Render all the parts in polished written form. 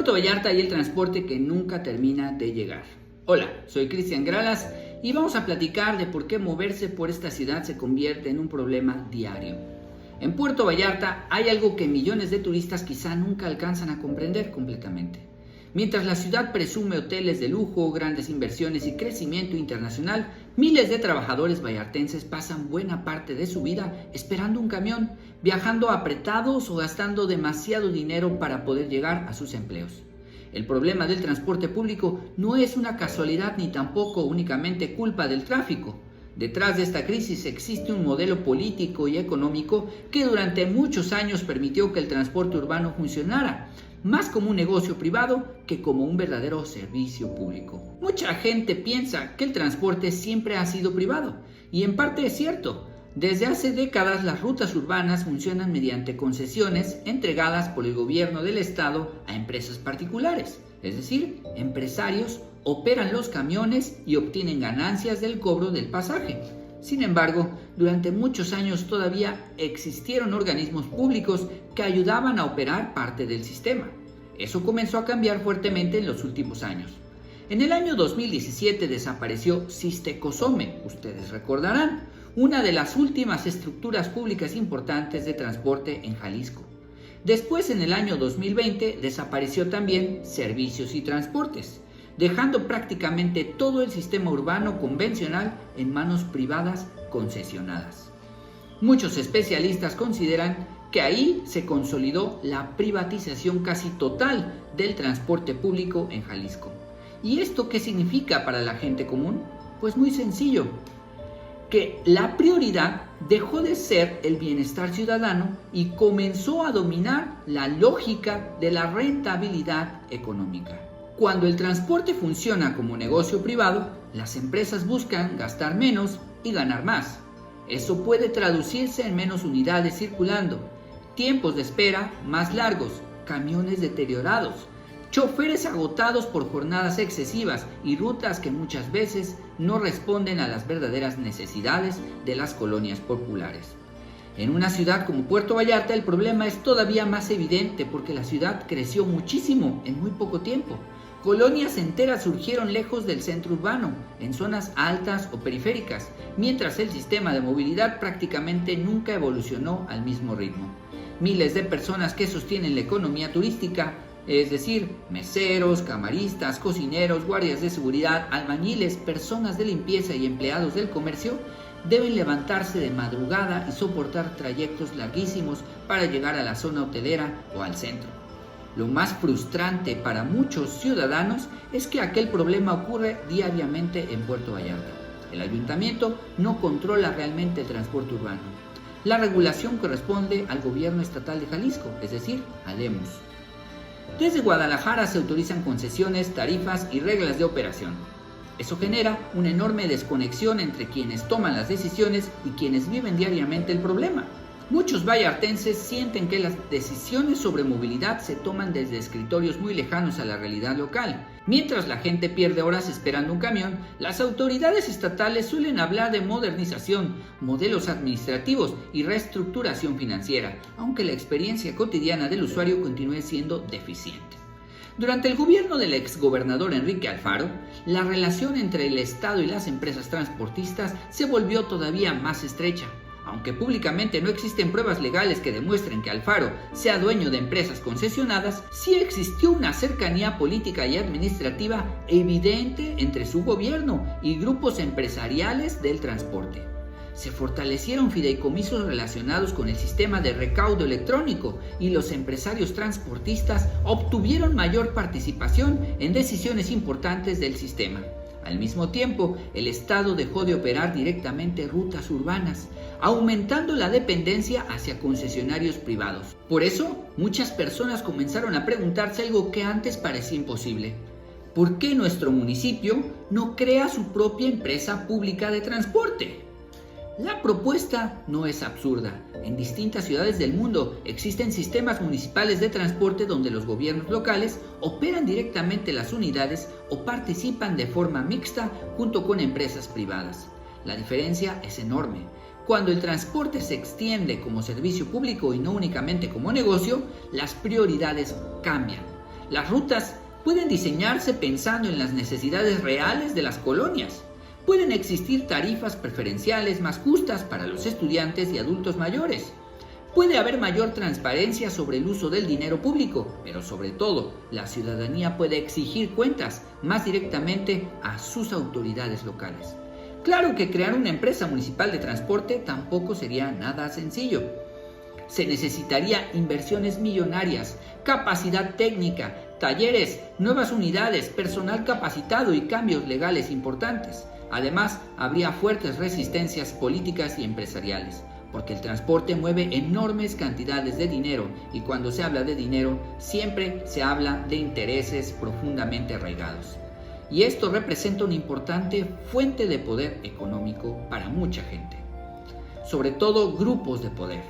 Puerto Vallarta y el transporte que nunca termina de llegar. Hola, soy Cristian Gralas y vamos a platicar de por qué moverse por esta ciudad se convierte en un problema diario. En Puerto Vallarta hay algo que millones de turistas quizá nunca alcanzan a comprender completamente. Mientras la ciudad presume hoteles de lujo, grandes inversiones y crecimiento internacional, miles de trabajadores vallartenses pasan buena parte de su vida esperando un camión, viajando apretados o gastando demasiado dinero para poder llegar a sus empleos. El problema del transporte público no es una casualidad ni tampoco únicamente culpa del tráfico. Detrás de esta crisis existe un modelo político y económico que durante muchos años permitió que el transporte urbano funcionara, más como un negocio privado que como un verdadero servicio público. Mucha gente piensa que el transporte siempre ha sido privado, y en parte es cierto. Desde hace décadas las rutas urbanas funcionan mediante concesiones entregadas por el gobierno del estado a empresas particulares, es decir, empresarios operan los camiones y obtienen ganancias del cobro del pasaje. Sin embargo, durante muchos años todavía existieron organismos públicos que ayudaban a operar parte del sistema. Eso comenzó a cambiar fuertemente en los últimos años. En el año 2017 desapareció Sistecosome, ustedes recordarán, una de las últimas estructuras públicas importantes de transporte en Jalisco. Después, en el año 2020, desapareció también Servicios y Transportes, dejando prácticamente todo el sistema urbano convencional en manos privadas concesionadas. Muchos especialistas consideran que ahí se consolidó la privatización casi total del transporte público en Jalisco. ¿Y esto qué significa para la gente común? Pues muy sencillo, que la prioridad dejó de ser el bienestar ciudadano y comenzó a dominar la lógica de la rentabilidad económica. Cuando el transporte funciona como negocio privado, las empresas buscan gastar menos y ganar más. Eso puede traducirse en menos unidades circulando, tiempos de espera más largos, camiones deteriorados, choferes agotados por jornadas excesivas y rutas que muchas veces no responden a las verdaderas necesidades de las colonias populares. En una ciudad como Puerto Vallarta el problema es todavía más evidente porque la ciudad creció muchísimo en muy poco tiempo. Colonias enteras surgieron lejos del centro urbano, en zonas altas o periféricas, mientras el sistema de movilidad prácticamente nunca evolucionó al mismo ritmo. Miles de personas que sostienen la economía turística, es decir, meseros, camaristas, cocineros, guardias de seguridad, albañiles, personas de limpieza y empleados del comercio, deben levantarse de madrugada y soportar trayectos larguísimos para llegar a la zona hotelera o al centro. Lo más frustrante para muchos ciudadanos es que aquel problema ocurre diariamente en Puerto Vallarta. El ayuntamiento no controla realmente el transporte urbano. La regulación corresponde al gobierno estatal de Jalisco, es decir, al EMUS. Desde Guadalajara se autorizan concesiones, tarifas y reglas de operación. Eso genera una enorme desconexión entre quienes toman las decisiones y quienes viven diariamente el problema. Muchos vallartenses sienten que las decisiones sobre movilidad se toman desde escritorios muy lejanos a la realidad local. Mientras la gente pierde horas esperando un camión, las autoridades estatales suelen hablar de modernización, modelos administrativos y reestructuración financiera, aunque la experiencia cotidiana del usuario continúe siendo deficiente. Durante el gobierno del exgobernador Enrique Alfaro, la relación entre el Estado y las empresas transportistas se volvió todavía más estrecha. Aunque públicamente no existen pruebas legales que demuestren que Alfaro sea dueño de empresas concesionadas, sí existió una cercanía política y administrativa evidente entre su gobierno y grupos empresariales del transporte. Se fortalecieron fideicomisos relacionados con el sistema de recaudo electrónico y los empresarios transportistas obtuvieron mayor participación en decisiones importantes del sistema. Al mismo tiempo, el Estado dejó de operar directamente rutas urbanas, aumentando la dependencia hacia concesionarios privados. Por eso, muchas personas comenzaron a preguntarse algo que antes parecía imposible. ¿Por qué nuestro municipio no crea su propia empresa pública de transporte? La propuesta no es absurda. En distintas ciudades del mundo existen sistemas municipales de transporte donde los gobiernos locales operan directamente las unidades o participan de forma mixta junto con empresas privadas. La diferencia es enorme. Cuando el transporte se extiende como servicio público y no únicamente como negocio, las prioridades cambian. Las rutas pueden diseñarse pensando en las necesidades reales de las colonias. Pueden existir tarifas preferenciales más justas para los estudiantes y adultos mayores. Puede haber mayor transparencia sobre el uso del dinero público, pero sobre todo, la ciudadanía puede exigir cuentas más directamente a sus autoridades locales. Claro que crear una empresa municipal de transporte tampoco sería nada sencillo. Se necesitaría inversiones millonarias, capacidad técnica, talleres, nuevas unidades, personal capacitado y cambios legales importantes. Además, habría fuertes resistencias políticas y empresariales, porque el transporte mueve enormes cantidades de dinero y cuando se habla de dinero, siempre se habla de intereses profundamente arraigados. Y esto representa una importante fuente de poder económico para mucha gente, sobre todo grupos de poder.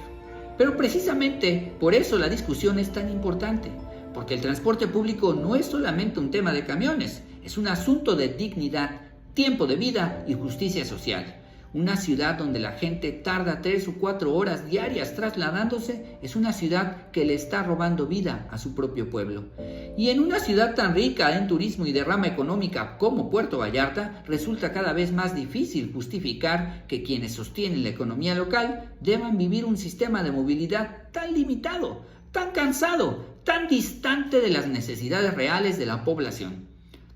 Pero precisamente por eso la discusión es tan importante, porque el transporte público no es solamente un tema de camiones, es un asunto de dignidad, tiempo de vida y justicia social. Una ciudad donde la gente tarda 3 o 4 horas diarias trasladándose es una ciudad que le está robando vida a su propio pueblo. Y en una ciudad tan rica en turismo y derrama económica como Puerto Vallarta, resulta cada vez más difícil justificar que quienes sostienen la economía local deban vivir un sistema de movilidad tan limitado, tan cansado, tan distante de las necesidades reales de la población.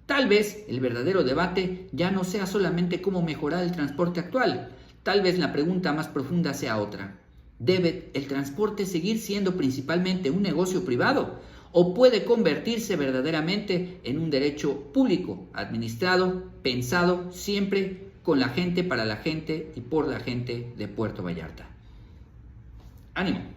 Tal vez el verdadero debate ya no sea solamente cómo mejorar el transporte actual. Tal vez la pregunta más profunda sea otra. ¿Debe el transporte seguir siendo principalmente un negocio privado? ¿O puede convertirse verdaderamente en un derecho público, administrado, pensado siempre con la gente, para la gente y por la gente de Puerto Vallarta? ¡Ánimo!